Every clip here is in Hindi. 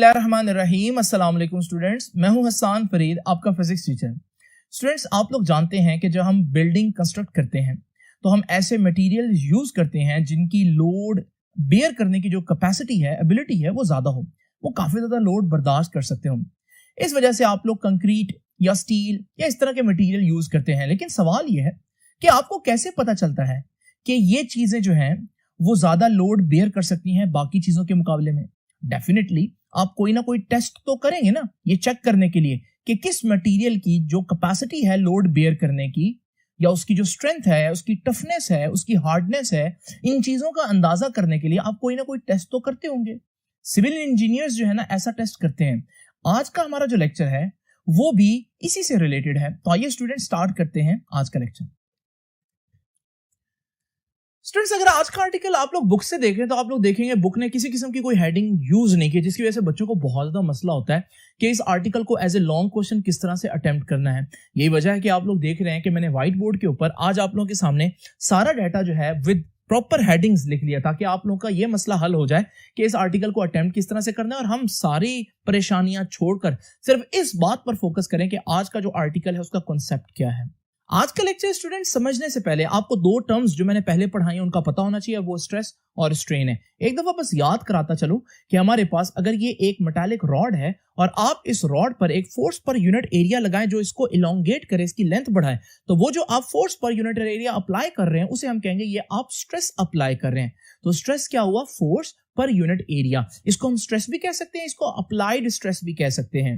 बिस्मिल्लाहिर्रहमानिर्रहीम। अस्सलाम वालेकुम स्टूडेंट्स, मैं हूं हसन फरीद, आपका फिजिक्स टीचर। स्टूडेंट्स, आप लोग जानते हैं कि जब हम बिल्डिंग कंस्ट्रक्ट करते हैं तो हम ऐसे मटेरियल यूज करते हैं जिनकी लोड बेयर करने की जो कैपेसिटी है, एबिलिटी है, वो ज्यादा हो, वो काफी ज्यादा लोड बर्दाश्त कर सकते हो। इस वजह से आप लोग कंक्रीट या स्टील या इस तरह के मटेरियल यूज करते हैं। लेकिन सवाल यह है कि आपको कैसे पता चलता है कि ये चीजें जो हैं वो ज्यादा लोड बेयर कर सकती हैं बाकी चीजों के मुकाबले में। डेफिनेटली आप कोई ना कोई टेस्ट तो करेंगे ना, ये चेक करने के लिए कि किस मटेरियल की जो कैपेसिटी है लोड बेयर करने की, या उसकी जो स्ट्रेंथ है, उसकी टफनेस है, उसकी हार्डनेस है, इन चीजों का अंदाजा करने के लिए आप कोई ना कोई टेस्ट तो करते होंगे। सिविल इंजीनियर्स जो है ना ऐसा टेस्ट करते हैं। आज का हमारा जो लेक्चर है वो भी इसी से रिलेटेड है। तो आइए स्टूडेंट स्टार्ट करते हैं आज का लेक्चर। स्टूडेंट्स, अगर आज का आर्टिकल आप लोग बुक से देख रहे हैं तो आप लोग देखेंगे बुक ने किसी किस्म की कोई हेडिंग यूज नहीं की, जिसकी वजह से बच्चों को बहुत ज्यादा मसला होता है कि इस आर्टिकल को एज ए लॉन्ग क्वेश्चन किस तरह से अटेम्प्ट करना है। यही वजह है कि आप लोग देख रहे हैं कि मैंने व्हाइट बोर्ड के ऊपर आज आप लोगों के सामने सारा डाटा जो है विद प्रॉपर हेडिंग्स लिख लिया, ताकि आप लोगों का यह मसला हल हो जाए कि इस आर्टिकल को अटेम्प्ट किस तरह से करना है और हम सारी परेशानियां छोड़कर सिर्फ इस बात पर फोकस करें कि आज का जो आर्टिकल है उसका कॉन्सेप्ट क्या है। आज का लेक्चर स्टूडेंट समझने से पहले आपको दो टर्म्स जो मैंने पहले पढ़ाई हैं उनका पता होना चाहिए, वो स्ट्रेस और स्ट्रेन है। एक दफा बस याद कराता चलूं कि हमारे पास अगर ये एक मेटालिक रॉड है और आप इस रॉड पर एक फोर्स पर यूनिट एरिया लगाएं जो इसको इलोंगेट करे, इसकी लेंथ बढ़ाए, तो वो जो आप force per unit area apply कर रहे हैं उसे हम कहेंगे ये आप स्ट्रेस अप्लाई कर रहे हैं। तो स्ट्रेस क्या हुआ? Force per unit area. इसको हम स्ट्रेस भी कह सकते हैं, इसको अप्लाइड स्ट्रेस भी कह सकते हैं।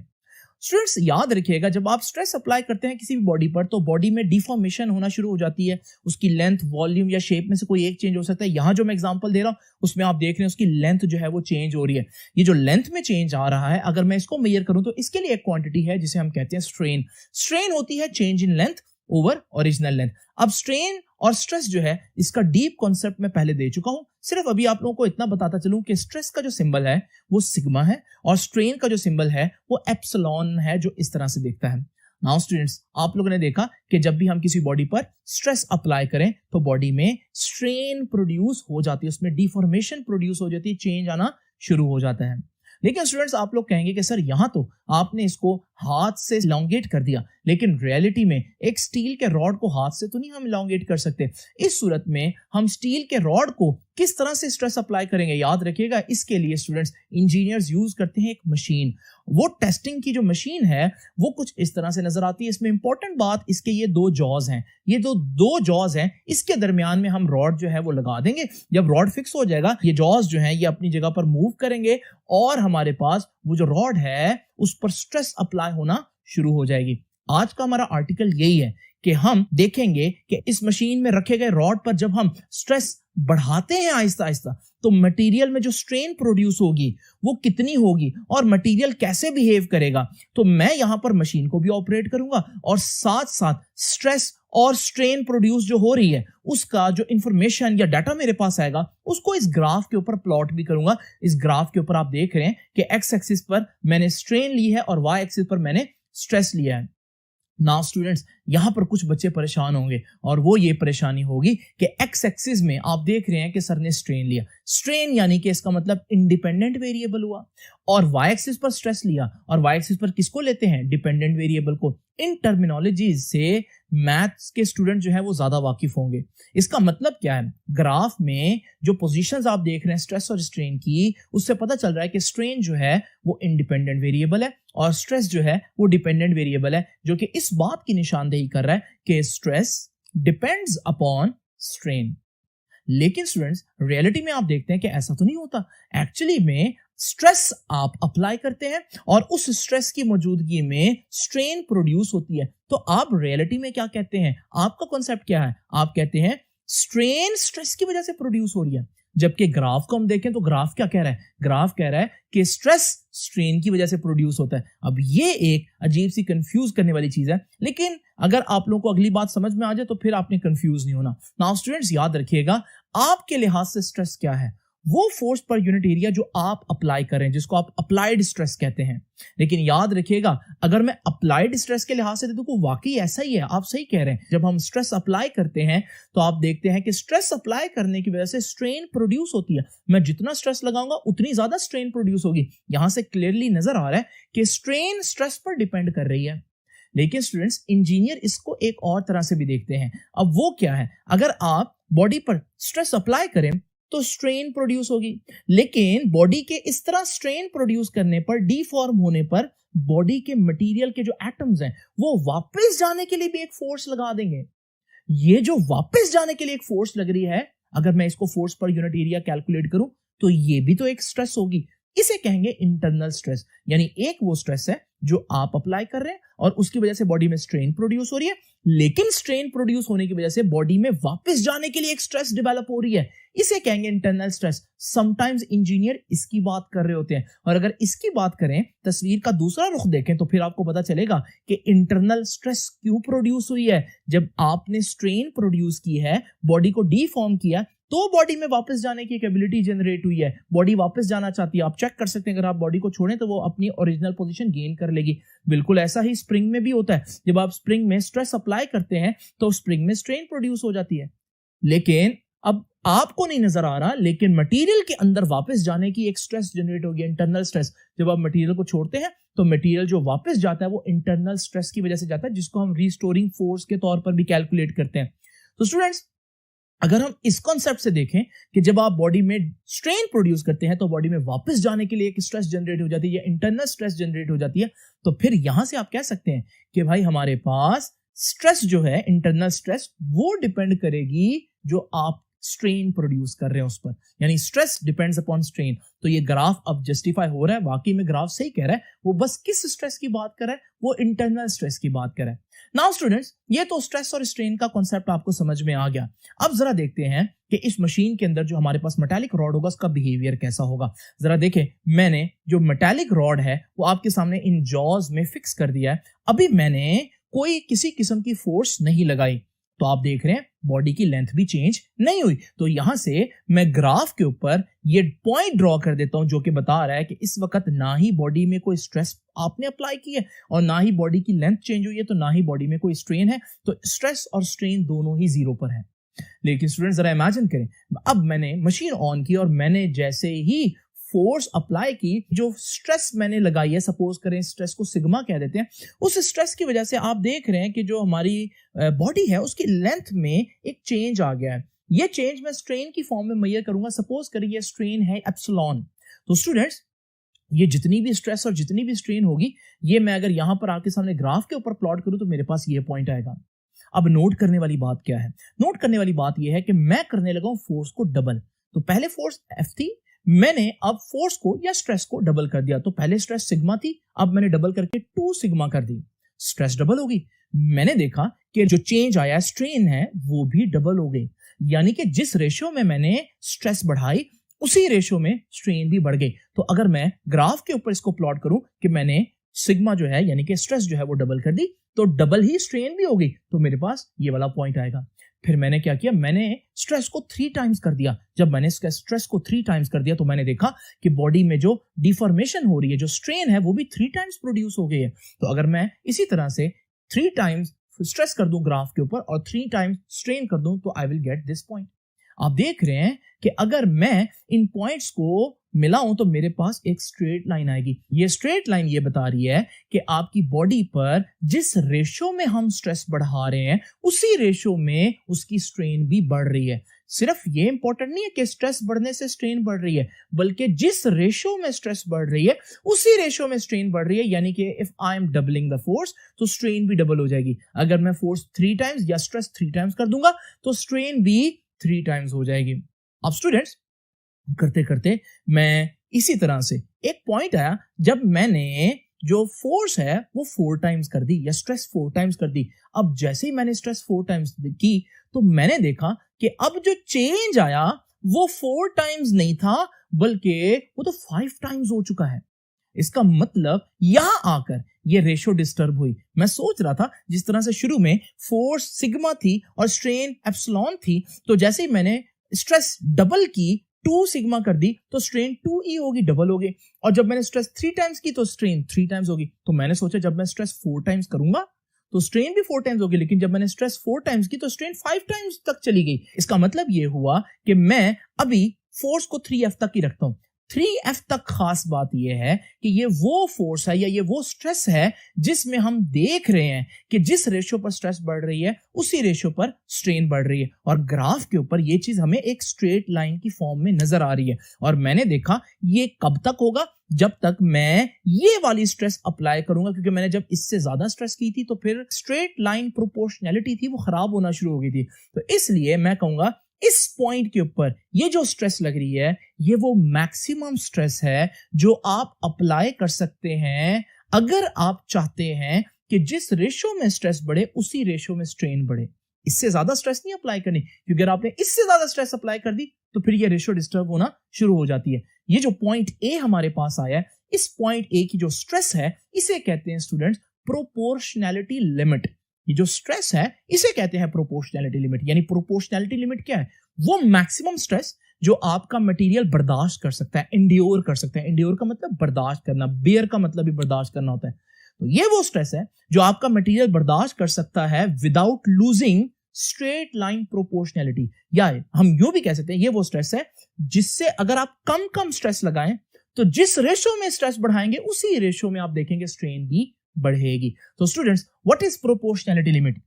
स्टूडेंट्स याद रखिएगा, जब आप स्ट्रेस अप्लाई करते हैं किसी भी बॉडी पर तो बॉडी में डिफॉर्मेशन होना शुरू हो जाती है। उसकी लेंथ, वॉल्यूम या शेप में से कोई एक चेंज हो सकता है। यहां जो मैं एग्जांपल दे रहा हूं उसमें आप देख रहे हैं उसकी लेंथ जो है वो चेंज हो रही है। ये जो लेंथ में चेंज आ रहा है, अगर मैं इसको मेजर करूं तो इसके लिए एक क्वांटिटी है जिसे हम कहते हैं स्ट्रेन। स्ट्रेन होती है change in length over original length. अब स्ट्रेन और स्ट्रेस जो है इसका डीप कॉन्सेप्ट मैं पहले दे चुका हूं। सिर्फ अभी आप लोगों को इतना बताता चलूं कि स्ट्रेस का जो सिंबल है वो सिग्मा है और स्ट्रेन का जो सिंबल है वो एप्सिलॉन है, जो इस तरह से दिखता है। नाउ स्टूडेंट्स, आप लोगों ने देखा कि जब भी हम किसी बॉडी पर स्ट्रेस अप्लाई करें तो बॉडी में स्ट्रेन प्रोड्यूस हो जाती है, उसमें डिफॉर्मेशन प्रोड्यूस हो जाती है, चेंज आना शुरू हो जाता है। लेकिन स्टूडेंट्स आप लोग कहेंगे कि सर यहां तो आपने इसको हाथ से इलोंगेट कर दिया, लेकिन रियलिटी में एक स्टील के रॉड को हाथ से तो नहीं हम इलोंगेट कर सकते। इस सूरत में हम स्टील के रॉड को किस तरह से स्ट्रेस अप्लाई करेंगे? याद रखिएगा, इसके लिए स्टूडेंट्स इंजीनियर्स यूज करते हैं एक मशीन। वो टेस्टिंग की जो मशीन है वो कुछ इस तरह से नजर आती है। इसमें इंपॉर्टेंट बात, इसके ये दो जॉज हैं। ये दो जॉज हैं, इसके दरमियान में हम रॉड जो है वो लगा देंगे। जब रॉड फिक्स हो जाएगा, ये जॉज जो है ये अपनी जगह पर मूव करेंगे और हमारे पास वो जो रॉड है उस पर स्ट्रेस अप्लाई होना शुरू हो जाएगी। आज का हमारा आर्टिकल यही है कि हम देखेंगे कि इस मशीन में रखे गए रॉड पर जब हम स्ट्रेस बढ़ाते हैं आहिस्ता आहिस्ता, तो मटेरियल में जो स्ट्रेन प्रोड्यूस होगी वो कितनी होगी और मटेरियल कैसे बिहेव करेगा। तो मैं यहां पर मशीन को भी ऑपरेट करूंगा और साथ साथ स्ट्रेस और स्ट्रेन प्रोड्यूस जो हो रही है उसका जो इंफॉर्मेशन या डाटा मेरे पास आएगा उसको इस ग्राफ के ऊपर प्लॉट भी करूंगा। इस ग्राफ के ऊपर आप देख रहे हैं कि एक्स एक्सिस पर मैंने स्ट्रेन ली है और वाई एक्सिस पर मैंने स्ट्रेस लिया है। नाउ स्टूडेंट्स, यहां पर कुछ बच्चे परेशान होंगे और वो ये परेशानी होगी कि एक्स एक्सिस में आप देख रहे हैं कि सर ने स्ट्रेन लिया। स्ट्रेन यानी कि इसका मतलब इंडिपेंडेंट वेरिएबल हुआ, और वाई एक्सिस पर स्ट्रेस लिया। और वाई एक्सिस पर किसको लेते हैं? डिपेंडेंट वेरिएबल को। इन टर्मिनोलॉजीज से मैथ्स के स्टूडेंट जो है वो ज्यादा वाकिफ होंगे। इसका मतलब क्या है? ग्राफ में जो पोजीशंस आप देख रहे हैं स्ट्रेस और स्ट्रेन की, उससे पता चल रहा है कि स्ट्रेन जो है वो इंडिपेंडेंट वेरिएबल है और स्ट्रेस जो है वो डिपेंडेंट वेरिएबल है, जो कि इस बात की निशानदेही कर रहा है कि स्ट्रेस डिपेंड्स अपॉन स्ट्रेन। लेकिन स्टूडेंट्स रियलिटी में आप देखते हैं कि ऐसा तो नहीं होता। एक्चुअली में स्ट्रेस आप अप्लाई करते हैं और उस स्ट्रेस की मौजूदगी में स्ट्रेन प्रोड्यूस होती है। तो आप रियलिटी में क्या कहते हैं? आपका कॉन्सेप्ट क्या है? आप कहते हैं स्ट्रेन स्ट्रेस की वजह से प्रोड्यूस हो रही है। जबकि ग्राफ को हम देखें तो ग्राफ क्या कह रहा है? ग्राफ कह रहा है कि स्ट्रेस स्ट्रेन की वजह से प्रोड्यूस होता है। अब ये एक अजीब सी कंफ्यूज करने वाली चीज है, लेकिन अगर आप लोगों को अगली बात समझ में आ जाए तो फिर आपने कंफ्यूज नहीं होना। नाउ स्टूडेंट्स याद रखिएगा, आपके लिहाज से स्ट्रेस क्या है? वो फोर्स पर यूनिट एरिया जो आप अप्लाई करें, जिसको आप अप्लाइड स्ट्रेस कहते हैं। लेकिन याद रखिएगा, अगर मैं अप्लाइड स्ट्रेस के लिहाज से देखूं तो वाकई ऐसा ही है, आप सही कह रहे हैं। जब हम स्ट्रेस अप्लाई करते हैं तो आप देखते हैं कि स्ट्रेस अप्लाई करने की वजह से स्ट्रेन प्रोड्यूस होती है। मैं जितना स्ट्रेस लगाऊंगा उतनी ज्यादा स्ट्रेन प्रोड्यूस होगी। यहां से क्लियरली नजर आ रहा है कि स्ट्रेन स्ट्रेस पर डिपेंड कर रही है। लेकिन स्टूडेंट्स, इंजीनियर इसको एक और तरह से भी देखते हैं। अब वो क्या है, अगर आप बॉडी पर स्ट्रेस अप्लाई करें तो स्ट्रेन प्रोड्यूस होगी, लेकिन बॉडी के इस तरह स्ट्रेन प्रोड्यूस करने पर, डीफॉर्म होने पर, बॉडी के मटेरियल के जो एटम्स हैं वो वापस जाने के लिए भी एक फोर्स लगा देंगे। ये जो वापस जाने के लिए एक फोर्स लग रही है, अगर मैं इसको force per unit area calculate करूं तो ये भी तो एक स्ट्रेस होगी। इसे कहेंगे इंटरनल स्ट्रेस। यानी एक वो स्ट्रेस है जो आप अप्लाई कर रहे हैं और उसकी वजह से बॉडी में स्ट्रेन प्रोड्यूस हो रही है, लेकिन स्ट्रेन प्रोड्यूस होने की वजह से बॉडी में वापस जाने के लिए एक स्ट्रेस डेवलप हो रही है। इसे कहेंगे इंटरनल स्ट्रेस। समटाइम्स इंजीनियर इसकी बात कर रहे होते हैं, और अगर इसकी बात करें, तस्वीर का दूसरा रुख देखें, तो फिर आपको पता चलेगा कि इंटरनल स्ट्रेस क्यों प्रोड्यूस हुई है। जब आपने स्ट्रेन प्रोड्यूस की है, बॉडी को डीफॉर्म किया, तो बॉडी में वापस जाने की एबिलिटी जनरेट हुई है। बॉडी वापस जाना चाहती है। आप चेक कर सकते हैं, अगर आप बॉडी को छोड़ें तो वो अपनी ओरिजिनल पोजीशन गेन कर लेगी। बिल्कुल ऐसा ही स्प्रिंग में भी होता है। जब आप स्प्रिंग में स्ट्रेस अप्लाई करते हैं तो स्प्रिंग में स्ट्रेन प्रोड्यूस हो जाती है, लेकिन अब आपको नहीं नजर आ रहा, लेकिन मटेरियल के अंदर वापस जाने की एक स्ट्रेस जनरेट होगी, इंटरनल स्ट्रेस। जब आप मटेरियल को छोड़ते हैं तो मटेरियल जो वापस जाता है वो इंटरनल स्ट्रेस की वजह से जाता है, जिसको हम रीस्टोरिंग फोर्स के तौर पर भी कैलकुलेट करते हैं। तो स्टूडेंट्स, अगर हम इस कॉन्सेप्ट से देखें कि जब आप बॉडी में स्ट्रेन प्रोड्यूस करते हैं तो बॉडी में वापस जाने के लिए एक स्ट्रेस जनरेट हो जाती है, या इंटरनल स्ट्रेस जनरेट हो जाती है, तो फिर यहां से आप कह सकते हैं कि भाई हमारे पास स्ट्रेस जो है, इंटरनल स्ट्रेस, वो डिपेंड करेगी जो आप स्ट्रेन प्रोड्यूस कर रहे हैं उस पर। यानी स्ट्रेस डिपेंड्स अपॉन स्ट्रेन। तो ये ग्राफ अब जस्टिफाई हो रहा है, वाकई में ग्राफ सही कह रहा है। वो बस किस स्ट्रेस की बात कर रहा है, वो इंटरनल स्ट्रेस की बात कर रहा है। नाउ स्टूडेंट्स, ये तो स्ट्रेस और स्ट्रेन का कॉन्सेप्ट आपको समझ में आ गया। अब जरा देखते हैं कि इस मशीन के अंदर जो हमारे पास मेटालिक रॉड होगा उसका बिहेवियर कैसा होगा। जरा देखें, मैंने जो मेटालिक रॉड है वो आपके सामने इन जॉज में फिक्स कर दिया है। अभी मैंने कोई किसी किस्म की फोर्स नहीं लगाई, तो आप देख रहे हैं बॉडी की लेंथ भी चेंज नहीं हुई। तो यहां से मैं ग्राफ के ऊपर ये पॉइंट ड्रॉ कर देता हूं जो कि बता रहा है कि इस वक्त ना ही बॉडी में कोई स्ट्रेस आपने अप्लाई की है और ना ही बॉडी की लेंथ चेंज हुई है, तो ना ही बॉडी में कोई स्ट्रेन है। तो स्ट्रेस और स्ट्रेन दोनों ही जीरो पर है। लेकिन स्टूडेंट जरा इमेजिन करें, अब मैंने मशीन ऑन की और मैंने जैसे ही फोर्स अप्लाई की, जो स्ट्रेस मैंने लगाई है, सपोज करें स्ट्रेस को सिग्मा कह देते हैं, उस स्ट्रेस की वजह से आप देख रहे हैं कि जो हमारी बॉडी है उसकी लेंथ में एक चेंज आ गया है। ये चेंज मैं स्ट्रेन की फॉर्म में मेजर करूंगा। सपोज करें ये स्ट्रेन है एप्सिलॉन। तो स्टूडेंट्स, ये जितनी भी स्ट्रेस और जितनी भी स्ट्रेन होगी, ये मैं अगर यहां पर आपके सामने ग्राफ के ऊपर प्लॉट करूं तो मेरे पास ये पॉइंट आएगा। अब नोट करने वाली बात क्या है? नोट करने वाली बात यह है कि मैं करने लगा हूं फोर्स को डबल। तो पहले फोर्स F थी, मैंने अब फोर्स को या स्ट्रेस को डबल कर दिया। तो पहले स्ट्रेस सिग्मा थी, अब मैंने डबल करके 2 सिग्मा कर दी, स्ट्रेस डबल होगी। मैंने देखा कि जो चेंज आया, स्ट्रेन है, वो भी डबल हो गई। यानी कि जिस रेशियो में मैंने स्ट्रेस बढ़ाई उसी रेशियो में स्ट्रेन भी बढ़ गई। तो अगर मैं ग्राफ के ऊपर इसको प्लॉट करूं कि मैंने सिग्मा जो है यानी कि स्ट्रेस जो है वो डबल कर दी, तो डबल ही स्ट्रेन भी होगी, तो मेरे पास ये वाला पॉइंट आएगा। फिर मैंने क्या किया, मैंने स्ट्रेस को 3 टाइम्स कर दिया। जब मैंने स्ट्रेस को 3 टाइम्स कर दिया तो मैंने देखा कि बॉडी में जो डिफॉर्मेशन हो रही है, जो स्ट्रेन है, वो भी 3 टाइम्स प्रोड्यूस हो गई है। तो अगर मैं इसी तरह से 3 टाइम्स स्ट्रेस कर दूं ग्राफ के ऊपर और 3 टाइम्स स्ट्रेन कर दूं, तो I will get this point. आप देख रहे हैं कि अगर मैं इन पॉइंट्स को मिलाऊं तो मेरे पास एक स्ट्रेट लाइन आएगी। ये स्ट्रेट लाइन ये बता रही है कि आपकी बॉडी पर जिस रेशियो में हम स्ट्रेस बढ़ा रहे हैं उसी रेशियो में उसकी स्ट्रेन भी बढ़ रही है। सिर्फ ये इंपॉर्टेंट नहीं है कि स्ट्रेस बढ़ने से स्ट्रेन बढ़ रही है, बल्कि जिस रेशियो में स्ट्रेस बढ़ रही है उसी रेशियो में स्ट्रेन बढ़ रही है। यानी कि if I am doubling the force तो स्ट्रेन भी डबल हो जाएगी। अगर मैं फोर्स 3 टाइम्स या स्ट्रेस 3 टाइम्स कर दूंगा तो स्ट्रेन भी 3 टाइम्स हो जाएगी। अब स्टूडेंट्स, करते करते मैं इसी तरह से एक पॉइंट आया जब मैंने जो फोर्स है वो 4 टाइम्स कर दी या स्ट्रेस 4 टाइम्स कर दी। अब जैसे ही मैंने स्ट्रेस 4 टाइम्स की तो मैंने देखा कि अब जो चेंज आया वो 4 टाइम्स नहीं था, बल्कि वो तो 5 टाइम्स हो चुका है। इसका मतलब यहां आकर ये रेशियो डिस्टर्ब हुई। मैं सोच रहा था जिस तरह से शुरू में फोर्स सिग्मा थी और स्ट्रेन एप्सिलॉन थी, तो जैसे ही मैंने स्ट्रेस डबल की 2 सिग्मा कर दी तो स्ट्रेन 2e होगी, डबल होगी। और जब मैंने स्ट्रेस 3 टाइम्स की तो स्ट्रेन 3 टाइम्स होगी। तो मैंने सोचा जब मैं स्ट्रेस 4 टाइम्स करूंगा तो स्ट्रेन भी 4 टाइम्स होगी, लेकिन जब मैंने स्ट्रेस 4 टाइम्स की तो स्ट्रेन 5 टाइम्स तक चली गई। इसका मतलब ये हुआ कि मैं अभी फोर्स को 3F तक ही रखता हूं। 3F तक खास बात यह है कि ये वो फोर्स है या ये वो स्ट्रेस है जिसमें हम देख रहे हैं कि जिस रेशियो पर स्ट्रेस बढ़ रही है उसी रेशियो पर स्ट्रेन बढ़ रही है। और ग्राफ के ऊपर ये चीज हमें एक स्ट्रेट लाइन की फॉर्म में नजर आ रही है। और मैंने देखा ये कब तक होगा, जब तक मैं ये वाली स्ट्रेस अप्लाई करूंगा, क्योंकि मैंने जब इससे ज्यादा स्ट्रेस की थी तो फिर स्ट्रेट लाइन प्रोपोर्शनैलिटी थी वो खराब होना शुरू हो गई थी। तो इसलिए मैं कहूंगा इस पॉइंट के ऊपर ये जो स्ट्रेस लग रही है ये वो मैक्सिमम स्ट्रेस है जो आप अप्लाई कर सकते हैं अगर आप चाहते हैं कि जिस रेशियो में स्ट्रेस बढ़े उसी रेशियो में स्ट्रेन बढ़े। इससे ज्यादा स्ट्रेस नहीं अप्लाई करनी, क्योंकि अगर आपने इससे ज्यादा स्ट्रेस अप्लाई कर दी तो फिर ये रेशियो डिस्टर्ब होना शुरू हो जाती है। ये जो पॉइंट ए हमारे पास आया है, इस पॉइंट ए की जो स्ट्रेस है इसे कहते हैं स्टूडेंट्स प्रोपोर्शनैलिटी लिमिट। ये जो स्ट्रेस है इसे कहते हैं प्रोपोर्शनैलिटी लिमिट। यानी प्रोपोर्शनैलिटी लिमिट क्या है? वो मैक्सिमम स्ट्रेस जो आपका मटेरियल बर्दाश्त कर सकता है, इंड्योर कर सकता है। इंड्योर का मतलब बर्दाश्त करना, बेयर का मतलब भी बर्दाश्त करना होता है। तो ये वो स्ट्रेस है जो आपका मटेरियल बर्दाश्त कर सकता है without losing straight line proportionality. या हम यूं भी कह सकते हैं ये वो स्ट्रेस है जिससे अगर आप कम कम स्ट्रेस लगाएं तो जिस रेशियो में स्ट्रेस बढ़ाएंगे उसी रेशियो में आप देखेंगे स्ट्रेन भी बढ़ेगी। तो students, what is proportionality limit?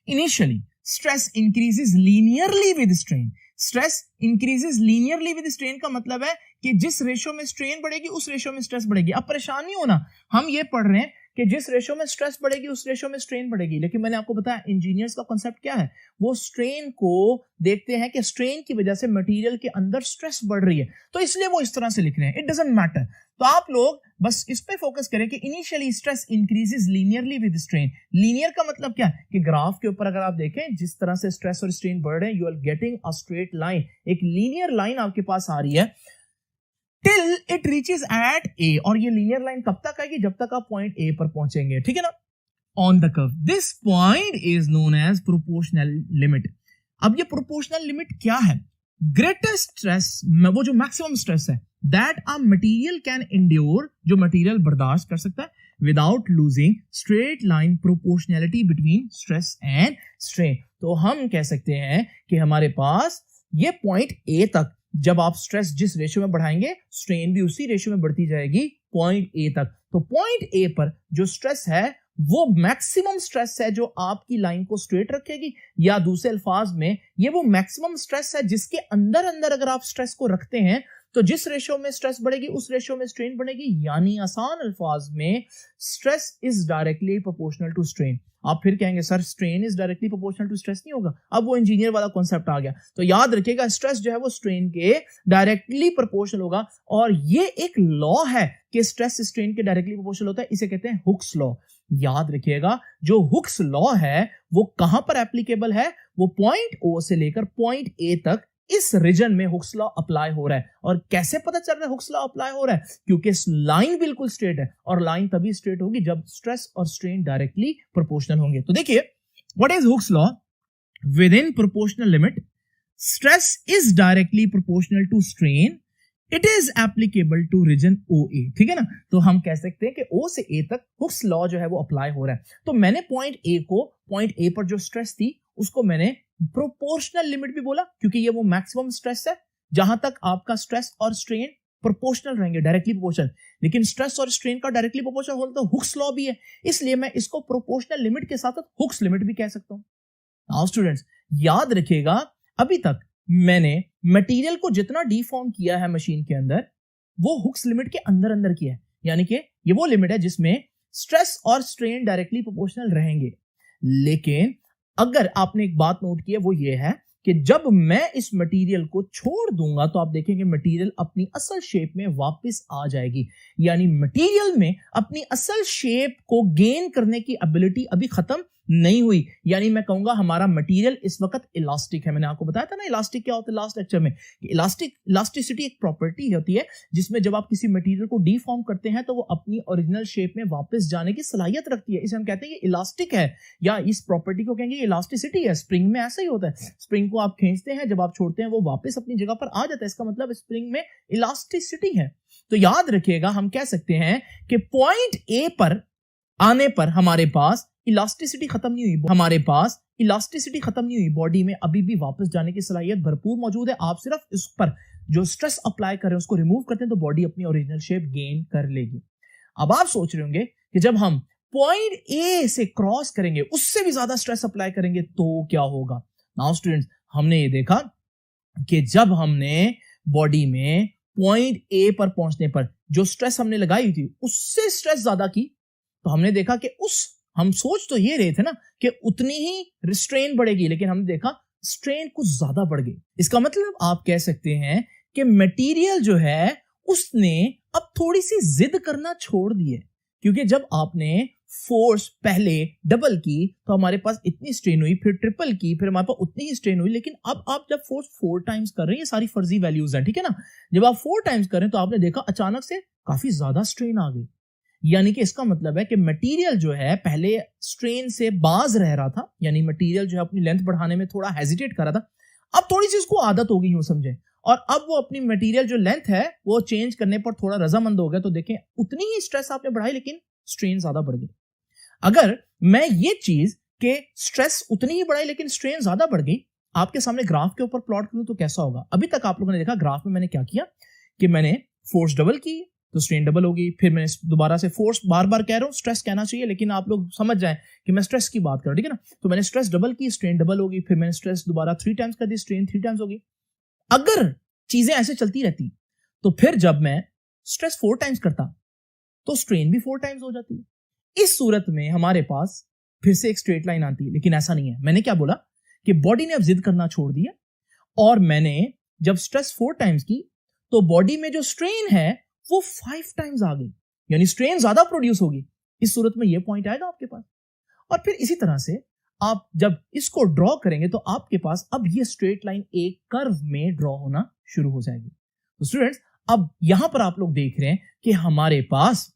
Initially stress increases linearly with strain. Stress increases linearly with strain का मतलब है कि जिस रेशियो में स्ट्रेन बढ़ेगी उस रेशियो में स्ट्रेस बढ़ेगी। अब परेशान नहीं होना, हम ये पढ़ रहे हैं कि जिस रेशियो में स्ट्रेस बढ़ेगी उस रेशियो में स्ट्रेन बढ़ेगी, लेकिन मैंने आपको बताया इंजीनियर्स का कांसेप्ट क्या है, वो स्ट्रेन को देखते हैं कि स्ट्रेन की वजह से मटेरियल के अंदर स्ट्रेस बढ़ रही है, तो इसलिए वो इस तरह से लिख रहे हैं। It doesn't matter. तो आप लोग बस इस पे फोकस करें कि initially stress increases linearly with strain. Linear का मतलब क्या है कि ग्राफ के ऊपर अगर आप देखें जिस तरह से स्ट्रेस और स्ट्रेन बढ़ रहे हैं, you are getting a straight line, एक लीनियर लाइन आपके पास आ रही है till it reaches at A. और ये लीनियर लाइन कब तक आएगी? जब तक आप पॉइंट ए पर पहुंचेंगे, ठीक है ना, on the curve. This point is known as proportional limit. अब ये प्रोपोर्शनल लिमिट क्या है? ग्रेटेस्ट स्ट्रेस, वो जो मैक्सिमम स्ट्रेस है that a material can endure, जो मटेरियल बर्दाश्त कर सकता है without losing straight line proportionality between stress and strain. तो हम कह सकते हैं कि हमारे पास ये पॉइंट ए तक जब आप स्ट्रेस जिस रेशियो में बढ़ाएंगे स्ट्रेन भी उसी रेशियो में बढ़ती जाएगी पॉइंट ए तक। तो पॉइंट ए पर जो स्ट्रेस है वो मैक्सिमम स्ट्रेस है जो आपकी लाइन को स्ट्रेट रखेगी, या दूसरे अल्फाज में ये वो मैक्सिमम स्ट्रेस है जिसके अंदर अंदर अगर आप स्ट्रेस को रखते हैं तो जिस रेशियो में स्ट्रेस बढ़ेगी उस रेशियो में स्ट्रेन बढ़ेगी। यानी आसान अल्फाज में stress is directly proportional to strain. आप फिर कहेंगे sir strain is directly proportional to stress नहीं होगा, अब वो इंजीनियर वाला कॉन्सेप्ट आ गया। तो याद रखिएगा स्ट्रेस जो है वो स्ट्रेन के डायरेक्टली प्रोपोर्शनल होगा, और ये एक लॉ है कि स्ट्रेस स्ट्रेन के डायरेक्टली प्रोपोर्शनल होता है, इसे कहते हैं हुक्स लॉ। याद रखिएगा जो हुक्स लॉ है वो कहां पर एप्लीकेबल है? वो पॉइंट ओ से लेकर पॉइंट ए तक इस रीजन में हुक्स लॉ अप्लाई हो रहा है। और कैसे पता चल रहा है हुक्स लॉ अप्लाई हो रहा है? क्योंकि लाइन बिल्कुल स्ट्रेट है, और लाइन तभी स्ट्रेट होगी जब स्ट्रेस और स्ट्रेन डायरेक्टली प्रोपोर्शनल होंगे। तो देखिए what is Hooke's law? Within proportional limit stress is directly proportional to strain, it is applicable to region O A. ठीक है ना, तो हम कह सकते हैं कि ओ से ए तक हुक्स लॉ जो है वो अप्लाई हो रहा है। तो मैंने पॉइंट ए पर जो स्ट्रेस थी उसको मैंने प्रोपोर्शनल लिमिट भी बोला, क्योंकि ये वो मैक्सिमम स्ट्रेस है जहां तक आपका स्ट्रेस और स्ट्रेन प्रोपोर्शनल रहेंगे, डायरेक्टली प्रोपोर्शनल। लेकिन स्ट्रेस और स्ट्रेन का डायरेक्टली प्रोपोर्शनल होना तो हुक्स लॉ भी है, इसलिए मैं इसको प्रोपोर्शनल लिमिट के साथ हुक्स लिमिट भी कह सकता हूं। नाउ स्टूडेंट्स याद रखिएगा, अभी तक मैंने मटेरियल को जितना डिफॉर्म किया है मशीन के अंदर वो हुक्स लिमिट के अंदर अंदर किया है, यानी कि ये वो लिमिट है जिसमें स्ट्रेस और स्ट्रेन डायरेक्टली प्रोपोर्शनल रहेंगे। लेकिन अगर आपने एक बात नोट की है वो ये है कि जब मैं इस मटेरियल को छोड़ दूंगा तो आप देखेंगे मटेरियल अपनी असल शेप में वापस आ जाएगी। यानी मटेरियल में अपनी असल शेप को गेन करने की एबिलिटी अभी खत्म नहीं हुई। यानी मैं कहूंगा हमारा मटेरियल इस वक्त इलास्टिक है। मैंने आपको बताया था ना इलास्टिक क्या होता है लास्ट लेक्चर में। इलास्टिसिटी एक प्रॉपर्टी होती है जिसमें जब आप किसी मटेरियल को डीफॉर्म करते हैं तो वो अपनी ओरिजिनल शेप में वापस जाने की सलाहियत रखती है। इसे हम कहते हैं ये इलास्टिक है, या इस प्रॉपर्टी को कहेंगे इलास्टिसिटी है। स्प्रिंग में ऐसा ही होता है, स्प्रिंग को आप खींचते हैं, जब आप छोड़ते हैं वो वापस अपनी जगह पर आ जाता है। इसका मतलब स्प्रिंग में इलास्टिसिटी है। तो याद रखिएगा हम कह सकते हैं कि पॉइंट ए पर आने पर हमारे पास इलास्टिसिटी खत्म नहीं हुई, हमारे पास इलास्टिसिटी खत्म नहीं हुई, बॉडी में अभी भी वापस जाने की सलाहियत भरपूर मौजूद है। आप सिर्फ इस पर जो स्ट्रेस अप्लाई कर रहे हैं उसको रिमूव करते हैं तो बॉडी अपनी ओरिजिनल शेप गेन कर लेगी। अब आप सोच रहे होंगे कि जब हम पॉइंट ए से क्रॉस करेंगे, उससे भी ज्यादा स्ट्रेस अप्लाई करेंगे तो क्या होगा। नाउ स्टूडेंट्स, हमने ये देखा कि जब हमने बॉडी में पॉइंट ए पर पहुंचने पर जो स्ट्रेस हमने लगाई थी उससे स्ट्रेस ज्यादा की, तो हमने देखा कि हम सोच तो ये रहे थे ना कि उतनी ही स्ट्रेन बढ़ेगी, लेकिन हमने देखा स्ट्रेन कुछ ज्यादा बढ़ गई। इसका मतलब आप कह सकते हैं कि मटेरियल जो है उसने अब थोड़ी सी जिद करना छोड़ दी है, क्योंकि जब आपने फोर्स पहले डबल की तो हमारे पास इतनी स्ट्रेन हुई, फिर ट्रिपल की, फिर हमारे पास उतनी ही स्ट्रेन हुई। लेकिन अब आप जब फोर्स 4 टाइम्स कर रहे हैं, ये सारी फर्जी वैल्यूज हैं, ठीक है ना। जब आप 4 टाइम्स कर रहे हैं तो आपने देखा अचानक से काफी ज्यादा स्ट्रेन आ गई। यानी कि इसका मतलब है कि मटेरियल जो है पहले स्ट्रेन से बाज रह रहा था, यानी मटेरियल जो है अपनी लेंथ बढ़ाने में थोड़ा हेजिटेट कर रहा था। अब थोड़ी सी उसको आदत हो गई, यूं समझे, और अब वो अपनी मटेरियल जो लेंथ है वो चेंज करने पर थोड़ा रजामंद हो गया। तो देखें उतनी ही स्ट्रेस आपने बढ़ाई लेकिन स्ट्रेन ज्यादा बढ़ गई। अगर मैं ये चीज के स्ट्रेस उतनी ही बढ़ाई लेकिन स्ट्रेन ज्यादा बढ़ गई आपके सामने ग्राफ के ऊपर प्लॉट करूं तो कैसा होगा। अभी तक आप लोगों ने देखा ग्राफ में मैंने क्या किया कि मैंने फोर्स डबल की तो स्ट्रेन डबल होगी, फिर मैंने दोबारा से फोर्स, बार बार कह रहा हूं स्ट्रेस कहना चाहिए लेकिन आप लोग समझ जाएं कि मैं स्ट्रेस की बात कर रहा हूं, ठीक है ना। तो मैंने स्ट्रेस डबल की, स्ट्रेन डबल होगी, फिर मैंने स्ट्रेस दोबारा 3 टाइम्स कर दी, स्ट्रेन 3 टाइम्स होगी। अगर चीजें ऐसे चलती रहती तो फिर जब मैं स्ट्रेस 4 टाइम्स करता तो स्ट्रेन भी 4 टाइम्स हो जाती। इस सूरत में हमारे पास फिर से एक स्ट्रेट लाइन आती है, लेकिन ऐसा नहीं है। मैंने क्या बोला कि बॉडी ने अब जिद करना छोड़ दिया और मैंने जब स्ट्रेस 4 टाइम्स की तो बॉडी में जो स्ट्रेन है वो 5 टाइम्स आ गई, यानी स्ट्रेन ज्यादा प्रोड्यूस होगी। इस सूरत में ये पॉइंट आएगा आपके पास। और फिर इसी तरह से आप जब इसको ड्रॉ करेंगे तो आपके पास अब ये स्ट्रेट लाइन एक कर्व में ड्रॉ होना शुरू हो जाएगी। तो स्टूडेंट्स, अब यहां पर आप लोग देख रहे हैं कि हमारे पास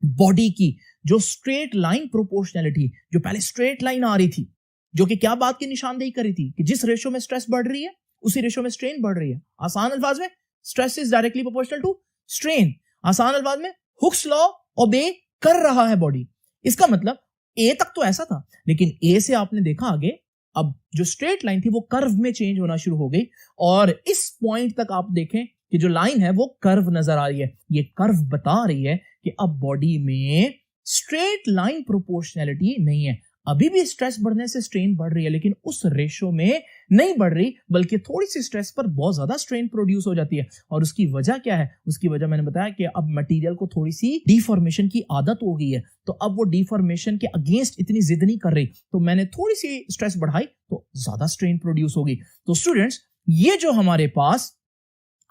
बॉडी की जो स्ट्रेट लाइन प्रोपोर्शनैलिटी, जो पहले स्ट्रेट लाइन आ रही थी, जो कि क्या बात की निशानदेही कर रही थी कि जिस रेशो में स्ट्रेस बढ़ रही है उसी रेशो में स्ट्रेन बढ़ रही है। आसान अल्फाज में stress is directly proportional to strain. आसान अल्फाज में हुक्स लॉ ओबे कर रहा है बॉडी। इसका मतलब ए तक तो ऐसा था, लेकिन ए से आपने देखा आगे अब जो स्ट्रेट लाइन थी वो कर्व में चेंज होना शुरू हो गई और इस पॉइंट तक आप देखें कि जो लाइन है वो कर्व नजर आ रही है। ये कर्व बता रही है कि अब बॉडी में स्ट्रेट लाइन प्रोपोर्शनैलिटी नहीं है। अभी भी स्ट्रेस बढ़ने से स्ट्रेन बढ़ रही है लेकिन उस रेशो में नहीं बढ़ रही, बल्कि थोड़ी सी स्ट्रेस पर बहुत ज्यादा स्ट्रेन प्रोड्यूस हो जाती है। और उसकी वजह क्या है? उसकी वजह मैंने बताया कि अब मटेरियल को थोड़ी सी डिफॉर्मेशन की आदत हो गई है, तो अब वो डिफॉर्मेशन के अगेंस्ट इतनी जिद नहीं कर रही। तो मैंने थोड़ी सी स्ट्रेस बढ़ाई तो ज्यादा स्ट्रेन प्रोड्यूस होगी। तो स्टूडेंट्स, ये जो हमारे पास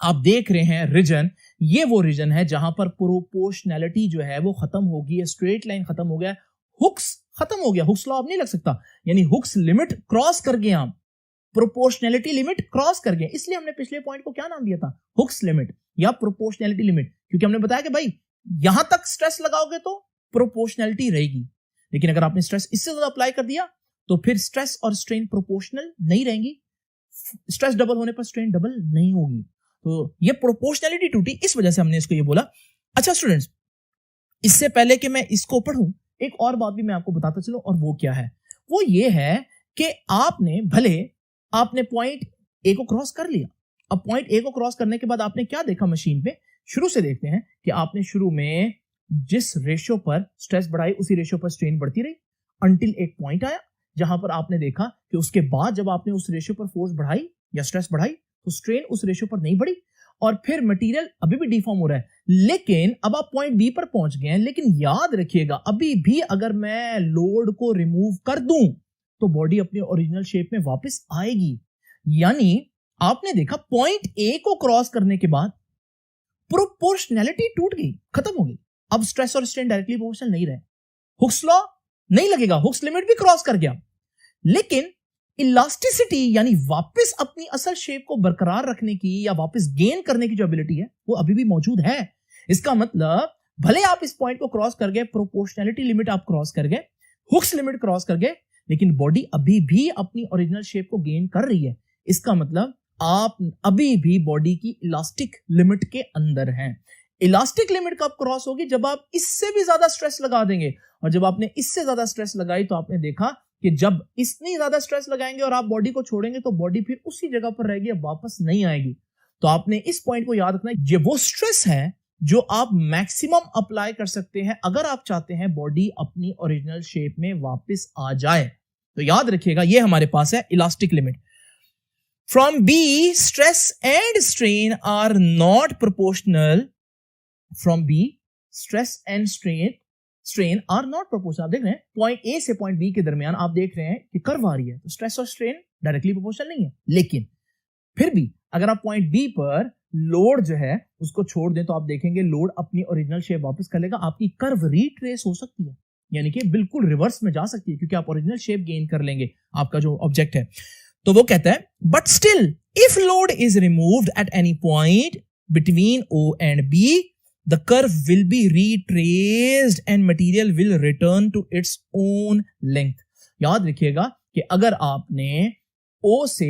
आप देख रहे हैं रीजन, ये वो रीजन है जहां पर प्रोपोर्शनैलिटी जो है वो खत्म हो गई है, स्ट्रेट लाइन खत्म हो गया, हुक्स खत्म हो गया। हुक्स लॉ अब नहीं लग सकता, यानी हुक्स लिमिट क्रॉस कर गए हम, प्रोपोर्शनैलिटी लिमिट क्रॉस कर गए। इसलिए हमने पिछले पॉइंट को क्या नाम दिया था? हुक्स लिमिट या प्रोपोर्शनैलिटी लिमिट, क्योंकि हमने बताया कि भाई यहां तक स्ट्रेस लगाओगे तो प्रोपोर्शनैलिटी रहेगी, लेकिन अगर आपने स्ट्रेस इससे ज्यादा अप्लाई कर दिया तो फिर स्ट्रेस और स्ट्रेन प्रोपोर्शनल नहीं रहेंगी। स्ट्रेस डबल होने पर स्ट्रेन डबल नहीं होगी। तो ये प्रोपोर्शनैलिटी टूटी, इस वजह से हमने इसको ये बोला। अच्छा स्टूडेंट्स, इससे पहले कि मैं इसको पढ़ूं एक और बात भी मैं आपको बताता चलूं, और वो क्या है? वो ये है कि आपने पॉइंट ए को क्रॉस कर लिया। अब पॉइंट ए को क्रॉस करने के बाद आपने क्या देखा मशीन पे? शुरू से देखते हैं कि आपने शुरू में जिस रेशियो पर स्ट्रेस बढ़ाई उसी रेशियो पर स्ट्रेन बढ़ती रही अंटिल एक पॉइंट आया जहां पर आपने देखा कि उसके बाद जब आपने उस रेशियो पर फोर्स बढ़ाई या स्ट्रेस बढ़ाई तो स्ट्रेन उस रेशियो पर नहीं बढ़ी और फिर मटेरियल अभी भी डिफॉर्म हो रहा है। लेकिन अब आप पॉइंट बी पर पहुंच गए हैं, लेकिन याद रखिएगा अभी भी अगर मैं लोड को रिमूव कर दूं तो बॉडी अपनी ओरिजिनल शेप में वापस आएगी। यानी आपने देखा पॉइंट ए को क्रॉस करने के बाद प्रोपोर्शनैलिटी टूट गई, खत्म हो गई। अब स्ट्रेस और स्ट्रेन डायरेक्टली प्रोपोर्शनल नहीं रहे। हुक्स लॉ नहीं लगेगा, हुक्स लिमिट भी क्रॉस कर गया। लेकिन इलास्टिसिटी यानी वापस अपनी असल शेप को बरकरार रखने की या वापस गेन करने की जो एबिलिटी है वो अभी भी मौजूद है। इसका मतलब भले आप इस पॉइंट को क्रॉस कर गए, प्रोपोर्शनैलिटी लिमिट आप क्रॉस कर गए, हुक्स लिमिट क्रॉस कर गए, लेकिन बॉडी अभी भी अपनी ओरिजिनल शेप को गेन कर रही है। इसका मतलब आप अभी भी बॉडी की इलास्टिक लिमिट के अंदर हैं। इलास्टिक लिमिट कब क्रॉस होगी? जब आप इससे भी ज्यादा स्ट्रेस लगा देंगे। और जब आपने इससे ज्यादा स्ट्रेस लगाई तो आपने देखा कि जब इतनी ज्यादा स्ट्रेस लगाएंगे और आप बॉडी को छोड़ेंगे तो बॉडी फिर उसी जगह पर रहेगी, अब वापस नहीं आएगी। तो आपने इस पॉइंट को याद रखना है, ये वो स्ट्रेस है जो आप मैक्सिमम अप्लाई कर सकते हैं अगर आप चाहते हैं बॉडी अपनी ओरिजिनल शेप में वापस आ जाए। तो याद रखिएगा ये हमारे पास है elastic limit. From B stress and strain are not proportional. From B stress and strain are not proportional. आप देख रहे हैं पॉइंट ए से पॉइंट बी के दरमियान आप देख रहे हैं कि कर्व आ रही है, तो स्ट्रेस और स्ट्रेन डायरेक्टली प्रोपोर्शनल नहीं है। लेकिन फिर भी अगर आप पॉइंट बी पर लोड जो है उसको छोड़ दें तो आप देखेंगे लोड अपनी ओरिजिनल शेप वापस कर लेगा, आपकी कर्व रिट्रेस हो सकती है, यानी कि बिल्कुल रिवर्स में जा सकती है, क्योंकि आप ओरिजिनल शेप गेन कर लेंगे आपका जो ऑब्जेक्ट है। तो वो कहता है but still if load is removed at any point between O and B the curve will be retraced and material will return to its own length। याद रखिएगा कि अगर आपने O से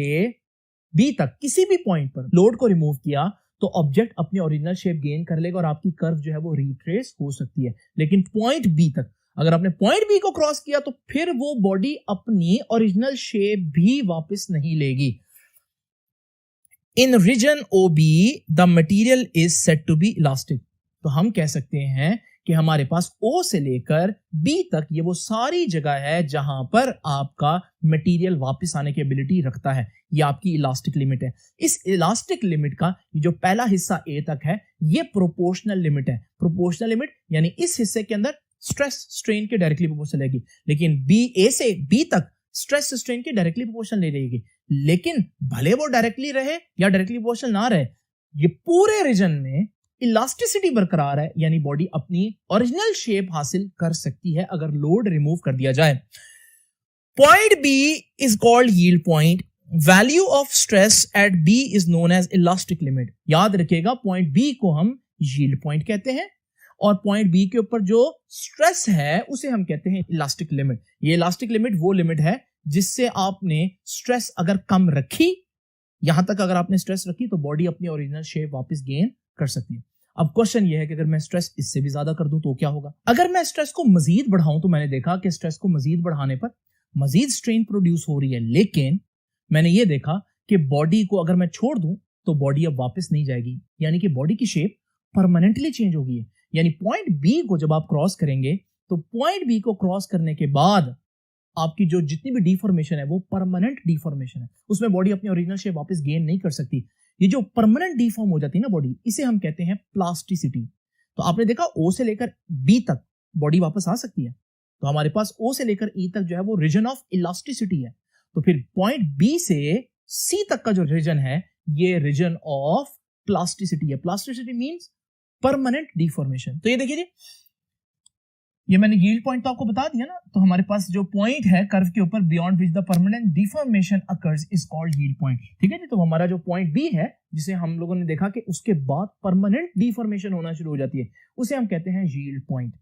B तक किसी भी पॉइंट पर लोड को रिमूव किया तो ऑब्जेक्ट अपनी ओरिजिनल शेप गेन कर लेगा और आपकी कर्व जो है वो रिट्रेस हो सकती है। लेकिन पॉइंट B तक अगर आपने पॉइंट B को क्रॉस किया तो फिर वो बॉडी अपनी ओरिजिनल शेप भी वापस नहीं लेगी। In region OB the material is said to be elastic। तो हम कह सकते हैं कि हमारे पास O से लेकर B तक ये वो सारी जगह है जहां पर आपका मटेरियल वापस आने की एबिलिटी रखता है। ये आपकी इलास्टिक लिमिट है। इस इलास्टिक लिमिट का जो पहला हिस्सा A तक है ये प्रोपोर्शनल लिमिट है। प्रोपोर्शनल लिमिट यानी इस हिस्से के अंदर स्ट्रेस स्ट्रेन के डायरेक्टली प्रोपोर्शनल रहेगी, लेकिन A से B तक स्ट्रेस स्ट्रेन के डायरेक्टली प्रोपोर्शनल नहीं रहेगी। लेकिन भले वो डायरेक्टली रहे या डायरेक्टली प्रोपोर्शनल ना रहे, ये पूरे रीजन में इलास्टिसिटी बरकरार है, यानी बॉडी अपनी ओरिजिनल शेप हासिल कर सकती है अगर लोड रिमूव कर दिया जाए। Point B is called yield point. Value of stress at B is known as elastic limit. याद रखिएगा पॉइंट बी को हम यील्ड पॉइंट कहते हैं और पॉइंट बी के ऊपर जो स्ट्रेस है उसे हम कहते हैं इलास्टिक लिमिट। ये इलास्टिक लिमिट वो लिमिट है जिससे आपने स्ट्रेस अगर कम रखी, यहां तक अगर आपने स्ट्रेस रखी तो बॉडी अपनी ओरिजिनल शेप वापस गेन कर सकती है। अब क्वेश्चन ये है कि अगर मैं स्ट्रेस इससे भी ज्यादा कर दूं तो क्या होगा? अगर मैं स्ट्रेस को मजीद बढ़ाऊं तो मैंने देखा कि स्ट्रेस को मजीद बढ़ाने पर मजीद स्ट्रेन प्रोड्यूस हो रही है, लेकिन मैंने ये देखा कि बॉडी को अगर मैं छोड़ दूं तो बॉडी अब वापस नहीं जाएगी, यानी कि बॉडी की शेप परमानेंटली चेंज हो गई है। यानी पॉइंट बी को जब आप क्रॉस करेंगे तो पॉइंट बी को क्रॉस करने के बाद आपकी जो जितनी भी डिफॉर्मेशन है वो परमानेंट डिफॉर्मेशन है, उसमें बॉडी अपनी ओरिजिनल शेप वापस गेन नहीं कर सकती। ये जो परमानेंट डिफॉर्म हो जाती है ना बॉडी, इसे हम कहते हैं प्लास्टिसिटी। तो आपने देखा O से लेकर B तक बॉडी वापस आ सकती है, तो हमारे पास O से लेकर E तक जो है वो रीजन ऑफ इलास्टिसिटी है। तो फिर पॉइंट B से C तक का जो रीजन है ये रीजन ऑफ प्लास्टिसिटी है। Plasticity means permanent deformation. तो ये देखिए जी, ये मैंने यील्ड पॉइंट तो आपको बता दिया ना, तो हमारे पास जो पॉइंट है कर्व के ऊपर beyond which the permanent deformation occurs is called yield point. ठीक है जी, तो हमारा जो पॉइंट बी है जिसे हम लोगों ने देखा कि उसके बाद परमानेंट डिफॉर्मेशन होना शुरू हो जाती है, उसे हम कहते हैं यील्ड पॉइंट।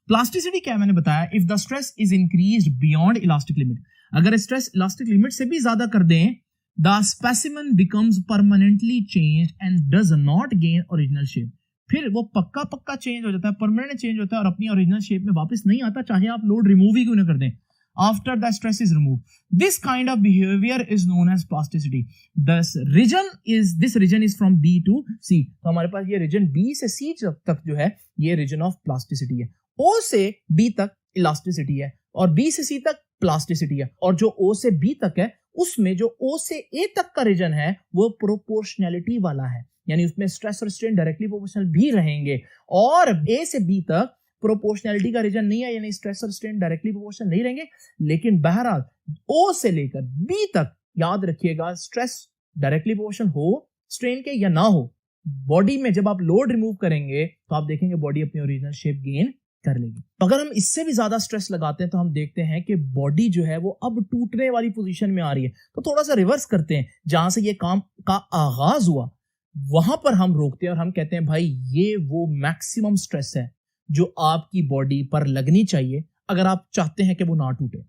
प्लास्टिसिटी क्या मैंने बताया, if the stress is increased beyond elastic limit. अगर स्ट्रेस इलास्टिक लिमिट से भी ज्यादा कर दें, the specimen becomes permanently changed and does not gain original shape. फिर वो पक्का चेंज हो जाता है, परमानेंट चेंज होता है और अपनी ओरिजिनल शेप में वापस नहीं आता, चाहे आप लोड रिमूव ही क्यों ना कर दें। After the stress is remove, this kind of behaviour is known as plasticity. This region is from B to C. तो हमारे पास ये रीजन बी से सी तक जो है ये रीजन ऑफ प्लास्टिसिटी है। ओ से बी तक इलास्टिसिटी है और बी से सी तक प्लास्टिसिटी है, और जो ओ से बी तक है उसमें जो ओ से ए तक का रीजन है वो प्रोपोर्शनैलिटी वाला है, यानी उसमें स्ट्रेस और स्ट्रेन डायरेक्टली प्रोपोर्शनल भी रहेंगे। और ए से बी तक प्रोपोर्शनैलिटी का रीजन नहीं है, यानी स्ट्रेस और स्ट्रेन डायरेक्टली प्रोपोर्शनल नहीं रहेंगे। लेकिन बहरहाल ओ से लेकर बी तक याद रखिएगा स्ट्रेस डायरेक्टली प्रोपोर्शनल हो स्ट्रेन के या ना हो, बॉडी में जब आप लोड रिमूव करेंगे तो आप देखेंगे बॉडी अपनी ओरिजिनल शेप गेन कर लेगी। तो अगर हम इससे भी ज्यादा स्ट्रेस लगाते हैं तो हम देखते हैं कि बॉडी जो है वो अब टूटने वाली पोजीशन में आ रही है। तो थोड़ा सा रिवर्स करते हैं, जहां से ये काम का आगाज हुआ वहां पर हम रोकते हैं और हम कहते हैं भाई ये वो मैक्सिमम स्ट्रेस है जो आपकी बॉडी पर लगनी चाहिए अगर आप चाहते हैं कि वो ना टूटे।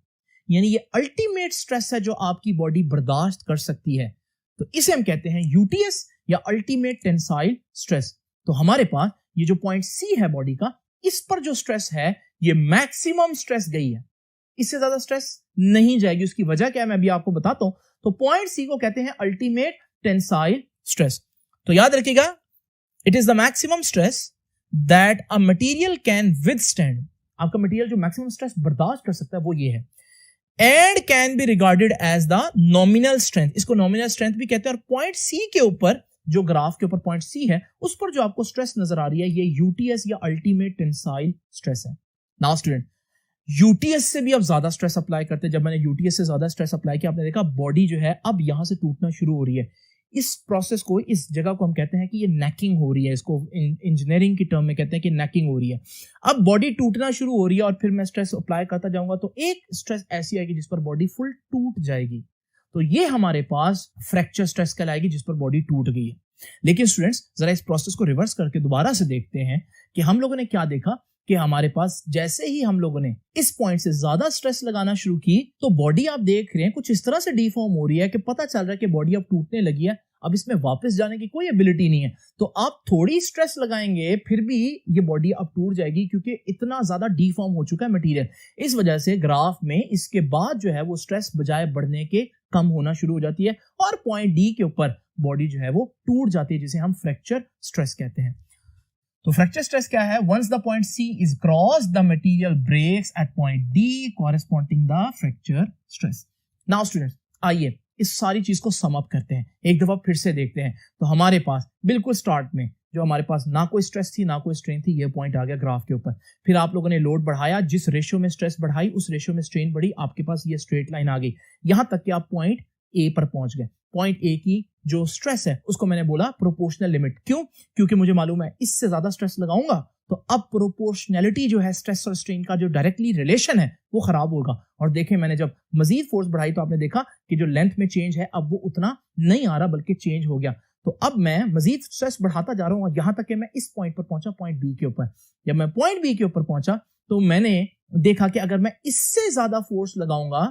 यानी ये अल्टीमेट स्ट्रेस है जो आपकी बॉडी बर्दाश्त कर सकती है। तो इसे हम कहते हैं यूटीएस या अल्टीमेट टेंसाइल स्ट्रेस। तो हमारे पास ये जो पॉइंट सी है बॉडी का, इस पर जो स्ट्रेस है ये मैक्सिमम स्ट्रेस गई है, इससे ज्यादा स्ट्रेस नहीं जाएगी। उसकी वजह क्या है मैं अभी आपको बताता हूं। तो पॉइंट सी को कहते हैं अल्टीमेट टेंसाइल स्ट्रेस। तो याद रखिएगा, it is the maximum stress that a material can withstand. आपका मटेरियल जो मैक्सिमम स्ट्रेस बर्दाश्त कर सकता है वो ये है। And can be regarded as the nominal strength, इसको नॉमिनल स्ट्रेंथ भी कहते हैं। और पॉइंट सी के ऊपर, जो ग्राफ के ऊपर पॉइंट सी है, उस पर जो आपको स्ट्रेस नजर आ रही है ये यूटीएस या अल्टीमेट टेंसाइल स्ट्रेस है। नाउ स्टूडेंट, यूटीएस से भी अब ज्यादा स्ट्रेस अप्लाई करते हैं। जब मैंने यूटीएस से ज्यादा स्ट्रेस अप्लाई किया, आपने देखा बॉडी जो है अब यहां से टूटना शुरू हो रही है। इस प्रोसेस को, इस जगह को हम कहते हैं कि ये नेकिंग हो रही है। इसको इंजीनियरिंग की टर्म में कहते हैं कि नेकिंग हो रही है। अब बॉडी टूटना शुरू हो रही है और फिर मैं स्ट्रेस अप्लाई करता जाऊंगा तो एक स्ट्रेस ऐसी आएगी जिस पर बॉडी फुल टूट जाएगी। तो ये हमारे पास फ्रैक्चर स्ट्रेस कहलाएगी जिस पर बॉडी टूट गई है। लेकिन स्टूडेंट्स, जरा इस प्रोसेस को रिवर्स करके दोबारा से देखते हैं कि हम लोगों ने क्या देखा कि हमारे पास जैसे ही हम लोगों ने इस पॉइंट से ज्यादा स्ट्रेस लगाना शुरू की तो बॉडी आप देख रहे हैं कुछ इस तरह से डिफॉर्म हो रही है कि पता चल रहा है कि बॉडी अब टूटने लगी है। अब इसमें वापस जाने की कोई एबिलिटी नहीं है। तो आप थोड़ी स्ट्रेस लगाएंगे फिर भी ये बॉडी अब टूट जाएगी क्योंकि इतना ज्यादा डिफॉर्म हो चुका है मटेरियल। इस वजह से ग्राफ में इसके बाद जो है वो स्ट्रेस बजाय बढ़ने के कम होना शुरू हो जाती है और पॉइंट डी के ऊपर बॉडी जो है वो टूट जाती है, जिसे हम फ्रैक्चर स्ट्रेस कहते हैं। तो फ्रैक्चर स्ट्रेस क्या है? Once the point C is cross the material breaks at point D corresponding the fracture stress. Now students, आइए इस सारी चीज को सम अप करते हैं, एक दफा फिर से देखते हैं। तो हमारे पास बिल्कुल स्टार्ट में जो हमारे पास ना कोई स्ट्रेस थी ना कोई स्ट्रेन थी, ये पॉइंट आ गया ग्राफ के ऊपर। फिर आप लोगों ने लोड बढ़ाया, जिस रेशियो में स्ट्रेस बढ़ाई उस रेशियो में स्ट्रेन बढ़ी, आपके पास ये स्ट्रेट लाइन आ गई यहां तक कि आप पॉइंट ए पर पहुंच गए। पॉइंट ए की जो स्ट्रेस है उसको मैंने बोला प्रोपोर्शनल लिमिट। क्यों? क्योंकि मुझे मालूम है इससे ज्यादा स्ट्रेस लगाऊंगा तो अब प्रोपोर्शनैलिटी जो है स्ट्रेस और स्ट्रेन का जो डायरेक्टली रिलेशन है वो खराब होगा। और देखें, मैंने जब मजीद फोर्स बढ़ाई तो आपने देखा कि जो लेंथ में चेंज है अब वो उतना नहीं आ रहा बल्कि चेंज हो गया। तो अब मैं मजीद स्ट्रेस बढ़ाता जा रहा हूं और यहां तक कि मैं इस पॉइंट पर पहुंचा, पॉइंट बी के ऊपर। जब मैं पॉइंट बी के ऊपर पहुंचा तो मैंने देखा कि अगर मैं इससे ज्यादा फोर्स लगाऊंगा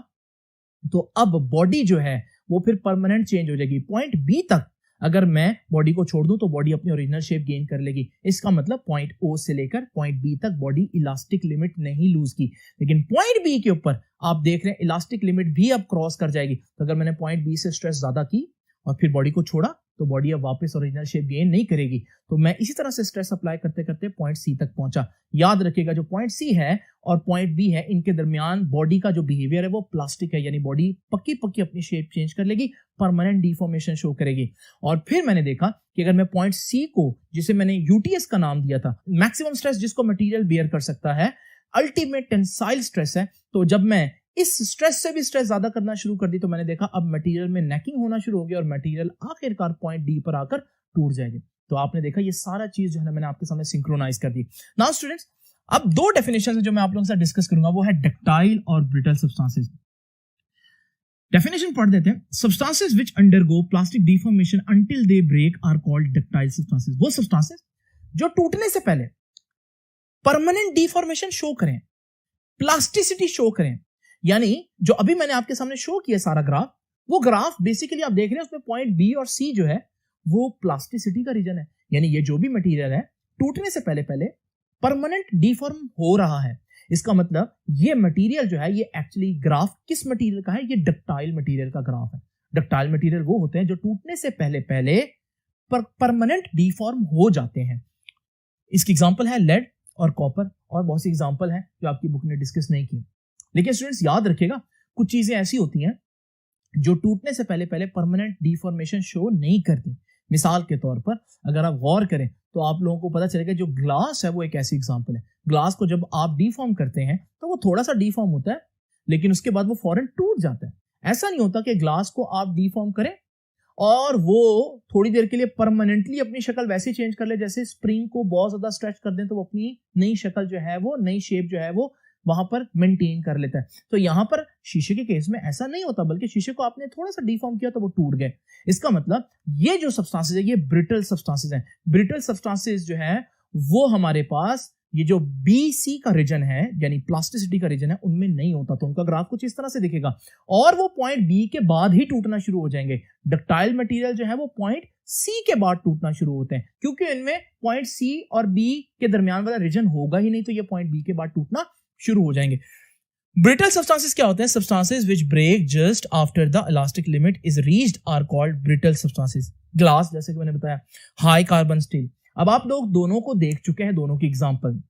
तो अब बॉडी जो है वो फिर परमानेंट चेंज हो जाएगी। पॉइंट बी तक अगर मैं बॉडी को छोड़ दूं तो बॉडी अपनी ओरिजिनल शेप गेन कर लेगी। इसका मतलब पॉइंट ओ से लेकर पॉइंट बी तक बॉडी इलास्टिक लिमिट नहीं लूज की। लेकिन पॉइंट बी के ऊपर आप देख रहे हैं इलास्टिक लिमिट भी अब क्रॉस कर जाएगी। तो अगर मैंने पॉइंट बी से स्ट्रेस ज्यादा की और फिर बॉडी को छोड़ा तो बॉडी अब वापस ओरिजिनल शेप गेन नहीं करेगी। तो मैं इसी तरह से स्ट्रेस अप्लाई करते करते पॉइंट सी तक पहुंचा। याद रखिएगा, जो पॉइंट सी है और पॉइंट बी है इनके दरमियान बॉडी का जो बिहेवियर है वो प्लास्टिक है, यानी बॉडी पक्की पक्की अपनी शेप चेंज कर लेगी, परमानेंट डिफॉर्मेशन शो करेगी। और फिर मैंने देखा कि अगर मैं पॉइंट सी को, जिसे मैंने यूटीएस का नाम दिया था, मैक्सिमम स्ट्रेस जिसको मटेरियल बियर कर सकता है, अल्टीमेट टेंसाइल स्ट्रेस है, तो जब मैं इस स्ट्रेस से भी स्ट्रेस ज्यादा करना शुरू कर दी तो मैंने देखा अब मटेरियल में नेकिंग होना शुरू हो गया और मटेरियल आखिरकार पॉइंट डी पर आकर टूट जाएगी। तो आपने देखा ये सारा चीज जो है ना मैंने आपके सामने सिंक्रोनाइज कर दी। नाउ स्टूडेंट्स, अब दो डेफिनेशन जो मैं आप लोगों से डिस्कस करूंगा वो है डक्टाइल और ब्रिटल सब्सटेंसेस। डेफिनेशन पढ़ देते हैं। Substances which undergo plastic deformation until they break are called ductile substances. वो सब्सटेंसेस जो टूटने से पहले परमानेंट डिफॉर्मेशन शो करें, प्लास्टिसिटी शो करें, यानी जो अभी मैंने आपके सामने शो किया सारा ग्राफ, वो ग्राफ बेसिकली आप देख रहे हैं उसमें पॉइंट बी और सी जो है वो प्लास्टिसिटी का रीजन है। यानी ये जो भी मटेरियल है टूटने से पहले पहले परमानेंट डिफॉर्म हो रहा है। इसका मतलब ये मटेरियल जो है ये एक्चुअली ग्राफ किस मटेरियल का है? ये डक्टाइल मटेरियल का ग्राफ है। डक्टाइल मटेरियल वो होते हैं जो टूटने से पहले पहले परमानेंट डिफॉर्म हो जाते हैं। इसकी एग्जांपल है लेड और कॉपर, और बहुत सी एग्जांपल है जो आपकी बुक ने डिस्कस नहीं की। लेकिन स्टूडेंट्स याद रखिएगा, कुछ चीजें ऐसी होती हैं जो टूटने से पहले पहले परमानेंट डिफॉर्मेशन शो नहीं करती। मिसाल के तौर पर अगर आप गौर करें तो आप लोगों को पता चलेगा जो ग्लास है वो एक ऐसी एग्जांपल है। ग्लास को जब आप डिफॉर्म करते हैं तो वो थोड़ा सा डिफॉर्म होता है लेकिन उसके बाद वो फौरन टूट जाता है। ऐसा नहीं होता कि ग्लास को आप डिफॉर्म करें और वो थोड़ी देर के लिए परमानेंटली अपनी शक्ल वैसे चेंज कर ले जैसे स्प्रिंग को बहुत ज्यादा स्ट्रेच कर दें तो वो अपनी नई शक्ल जो है वो नई शेप जो है वो वहां पर मेंटेन कर लेता है। तो यहां पर शीशे के केस में ऐसा नहीं होता, बल्कि शीशे को आपने थोड़ा सा डिफॉर्म किया तो वो टूट गए। इसका मतलब ये जो सब्सटेंसेस है ये ब्रिटल सब्सटेंसेस हैं। ब्रिटल सब्सटेंसेस जो है वो हमारे पास ये जो BC का रीजन है यानी प्लास्टिसिटी का रीजन है उनमें नहीं होता। तो उनका ग्राफ कुछ इस तरह से दिखेगा और वो पॉइंट B के बाद ही टूटना शुरू हो जाएंगे। डक्टाइल मटेरियल जो है वो पॉइंट C के बाद टूटना शुरू होते हैं क्योंकि इनमें पॉइंट C और B के दरमियान वाला रीजन होगा ही नहीं, तो ये पॉइंट B के बाद टूटना शुरू हो जाएंगे। ब्रिटल सब्सटेंसेस क्या होते हैं? Substances which break just after the elastic limit is reached are called brittle substances. Glass जैसे कि मैंने बताया, हाई कार्बन स्टील। अब आप लोग दोनों को देख चुके हैं, दोनों की एग्जांपल।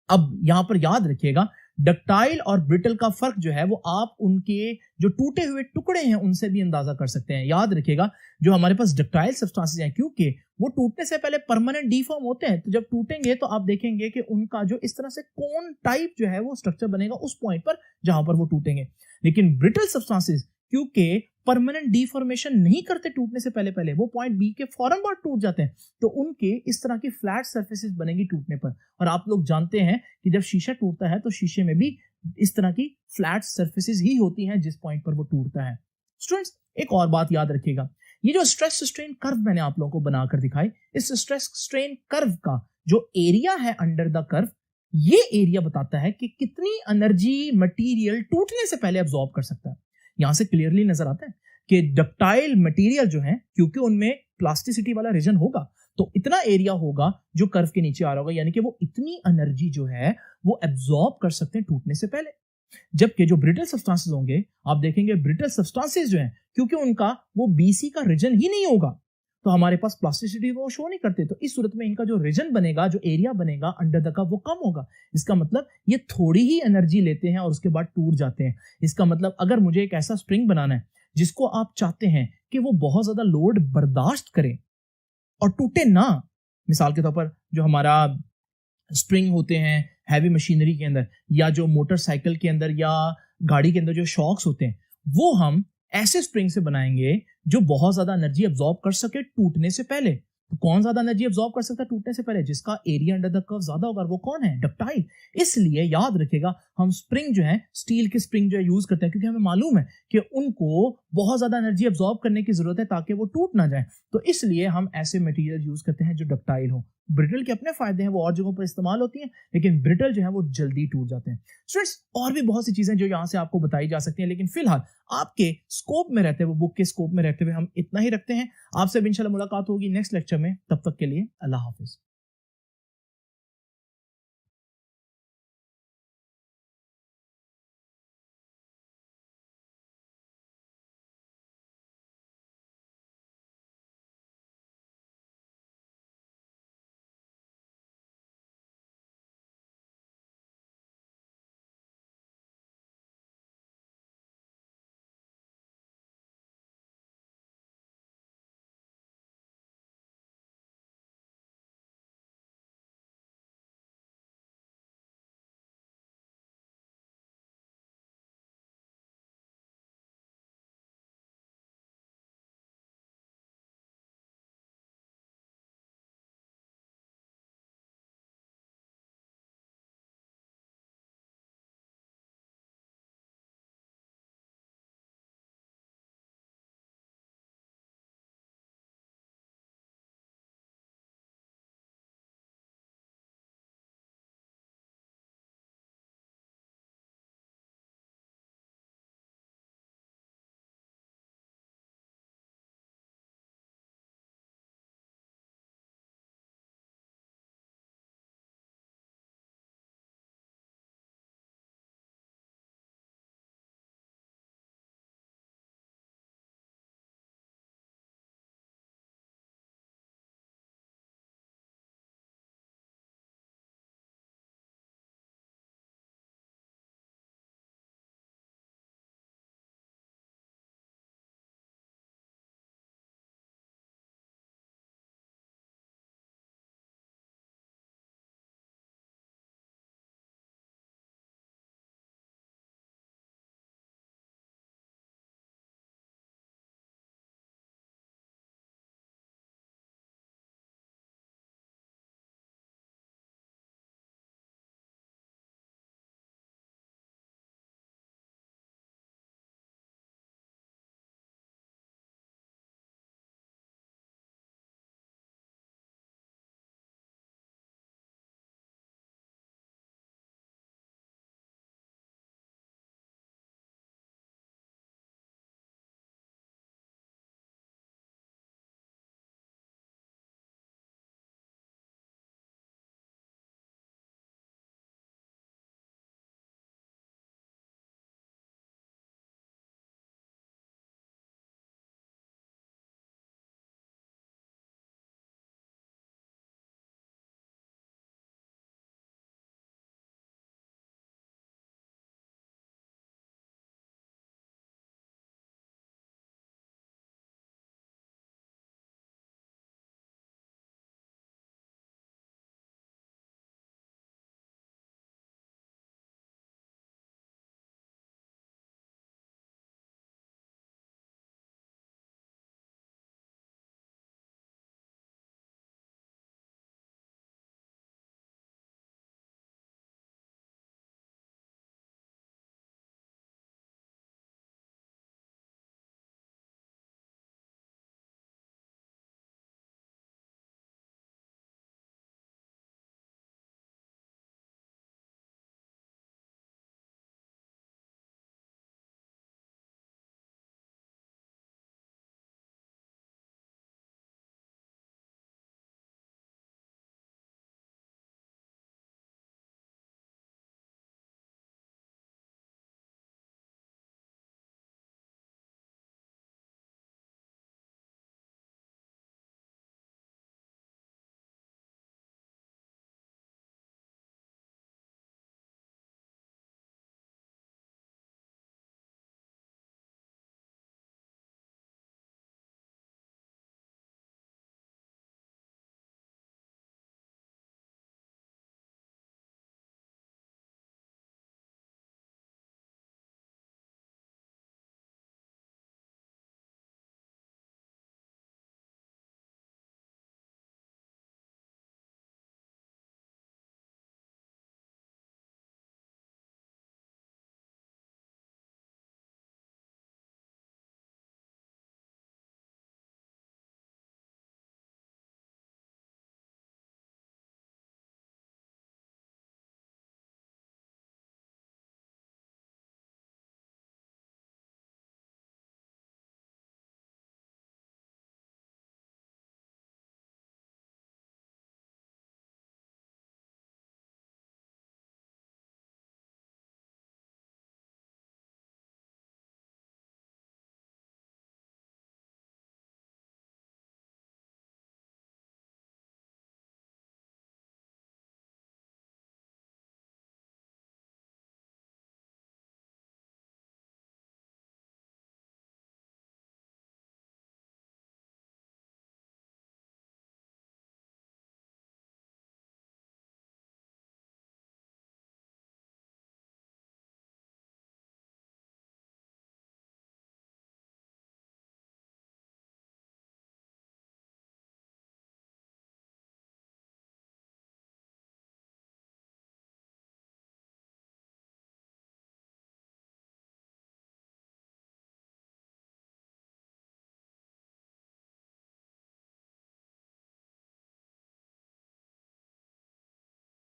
अब यहां पर याद रखिएगा डक्टाइल और ब्रिटल का फर्क जो है वो आप उनके जो टूटे हुए टुकड़े हैं उनसे भी अंदाजा कर सकते हैं। याद रखिएगा जो हमारे पास डक्टाइल सब्सटेंसेस हैं क्योंकि वो टूटने से पहले परमानेंट डिफॉर्म होते हैं, तो जब टूटेंगे तो आप देखेंगे कि उनका जो इस तरह से कोन टाइप जो है वो स्ट्रक्चर बनेगा उस पॉइंट पर जहां पर वो टूटेंगे। लेकिन ब्रिटल सब्सटेंसेस क्योंकि परमानेंट डिफॉर्मेशन नहीं करते टूटने से पहले पहले, वो पॉइंट B के फौरन बाद टूट जाते हैं, तो उनके इस तरह की फ्लैट सरफेसेस बनेगी टूटने पर। और आप लोग जानते हैं कि जब शीशा टूटता है तो शीशे में भी इस तरह की फ्लैट सरफेसेस ही होती हैं जिस पॉइंट पर वो टूटता है। स्टूडेंट्स एक और बात याद रखिएगा, ये जो स्ट्रेस स्ट्रेन कर्व मैंने आप लोगों को बनाकर दिखाई, इस स्ट्रेस स्ट्रेन कर्व का जो एरिया है अंडर द कर्व, ये एरिया बताता है कि कितनी एनर्जी मटेरियल टूटने से पहले अब्सॉर्ब कर सकता है। यहां से क्लियरली नजर आता है कि डक्टाइल मटेरियल जो है क्योंकि उनमें प्लास्टिसिटी वाला रीजन होगा तो इतना एरिया होगा जो कर्व के नीचे आ रहा होगा, यानी कि वो इतनी एनर्जी जो है वो एब्सॉर्ब कर सकते हैं टूटने से पहले। जबकि जो ब्रिटल सब्सटेंसेस होंगे आप देखेंगे ब्रिटल सब्सटेंसेस जो हैं क्योंकि उनका वो BC का रीजन ही नहीं होगा तो हमारे पास प्लास्टिसिटी वो शो नहीं करते, तो इस सूरत में इनका जो रीजन बनेगा, जो एरिया बनेगा अंडर द कर्व वो कम होगा। इसका मतलब ये थोड़ी ही एनर्जी लेते हैं और उसके बाद टूट जाते हैं। इसका मतलब अगर मुझे एक ऐसा स्प्रिंग बनाना है जिसको आप चाहते हैं कि वो बहुत ज्यादा लोड बर्दाश्त करे और टूटे ना, मिसाल के तौर पर जो हमारा स्प्रिंग होते हैं हैवी मशीनरी के अंदर या जो मोटरसाइकिल के अंदर या गाड़ी के अंदर जो शॉक्स होते हैं, वो हम ऐसे स्प्रिंग से बनाएंगे जो बहुत ज्यादा एनर्जी अब्सॉर्ब कर सके टूटने से पहले। तो कौन ज्यादा एनर्जी अब्सॉर्ब कर सकता है टूटने से पहले? जिसका एरिया अंडर द कर्व ज्यादा होगा, वो कौन है? डक्टाइल। इसलिए याद रखिएगा हम स्प्रिंग जो है स्टील के स्प्रिंग जो है यूज करते हैं क्योंकि हमें मालूम है कि उनको बहुत ज्यादा एनर्जी अब्सॉर्ब करने की जरूरत है ताकि वो टूट ना जाए। तो इसलिए हम ऐसे मटेरियल यूज करते हैं जो डक्टाइल हो। ब्रिटल के अपने फायदे हैं, वो और जगहों पर इस्तेमाल होती हैं, लेकिन ब्रिटल जो है वो जल्दी टूट जाते हैं। स्टूडेंट्स और भी बहुत सी चीजें जो यहाँ से आपको बताई जा सकती हैं, लेकिन फिलहाल आपके स्कोप में रहते हुए, बुक के स्कोप में रहते हुए हम इतना ही रखते हैं। आपसे इंशाल्लाह मुलाकात होगी नेक्स्ट लेक्चर में। तब तक के लिए अल्लाह हाफिज।